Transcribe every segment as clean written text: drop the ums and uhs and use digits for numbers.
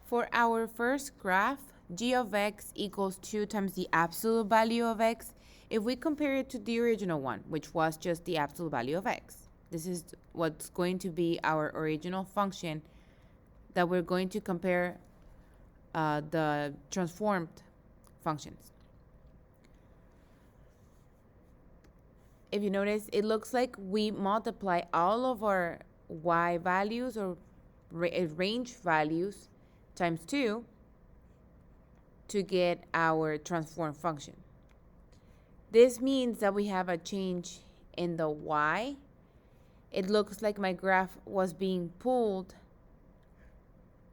For our first graph, g of x equals 2 times the absolute value of x. If we compare it to the original one, which was just the absolute value of x, this is what's going to be our original function that we're going to compare the transformed functions. If you notice, it looks like we multiply all of our y values or range values times 2 to get our transform function. This means that we have a change in the y. It looks like my graph was being pulled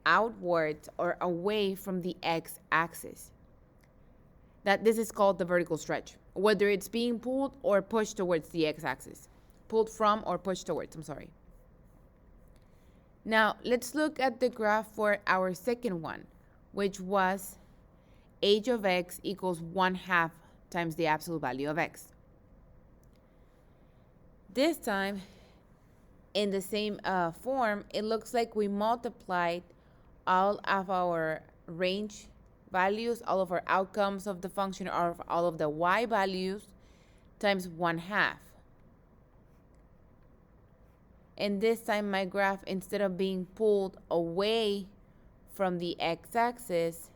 outwards or away from the x-axis. This is called the vertical stretch, whether it's being pulled or pushed towards the x-axis. Pulled from or pushed towards, I'm sorry. Now, let's look at the graph for our second one, which was h of x equals 1/2 times the absolute value of x. This time, in the same form, it looks like we multiplied all of our range values, all of our outcomes of the function, or all of the y values times 1/2. And this time my graph, instead of being pulled away from the x-axis,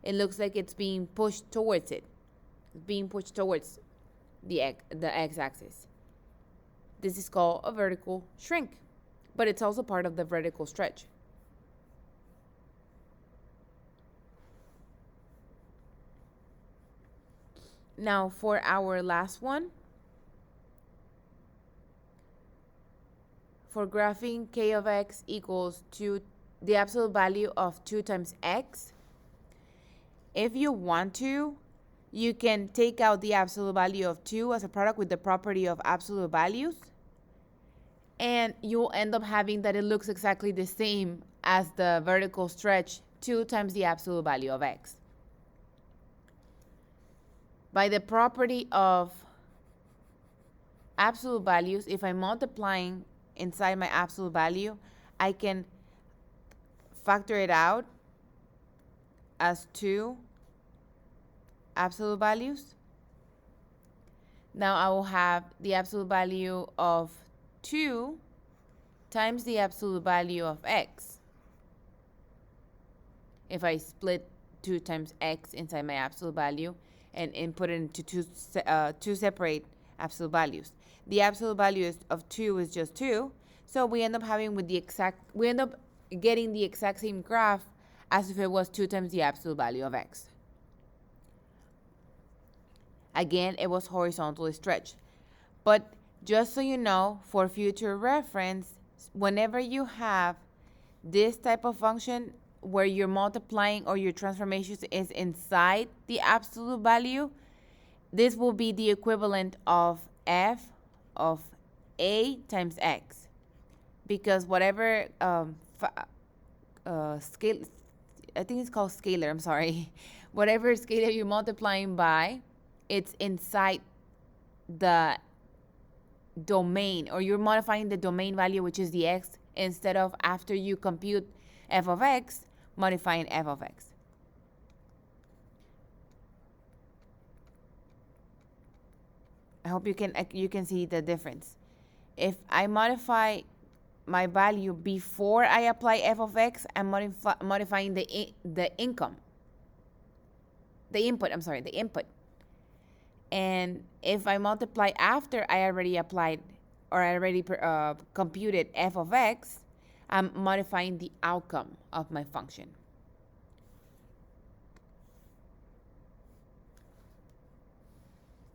it looks like it's being pushed towards it. It's being pushed towards the x-axis. This is called a vertical shrink, but it's also part of the vertical stretch. Now for our last one, for graphing k of x equals to the absolute value of 2 times x, if you want to, you can take out the absolute value of 2 as a product with the property of absolute values, and you'll end up having that it looks exactly the same as the vertical stretch 2 times the absolute value of x. By the property of absolute values, if I'm multiplying inside my absolute value, I can factor it out as 2 absolute values. Now I will have the absolute value of 2 times the absolute value of x. If I split 2 times x inside my absolute value and input it into two separate absolute values. The absolute value of 2 is just 2, so we end up getting the exact same graph as if it was 2 times the absolute value of x. Again, it was horizontally stretched. But just so you know, for future reference, whenever you have this type of function where your multiplying or your transformation is inside the absolute value, this will be the equivalent of f of a times x, because whatever scale, I think it's called scalar, I'm sorry, whatever scalar you're multiplying by, it's inside the domain, or you're modifying the domain value, which is the x, instead of after you compute f of x, modifying f of x. I hope you can see the difference. If I modify my value before I apply f of x, I'm modifying the input. And if I multiply after I already applied or I already computed f of x, I'm modifying the outcome of my function.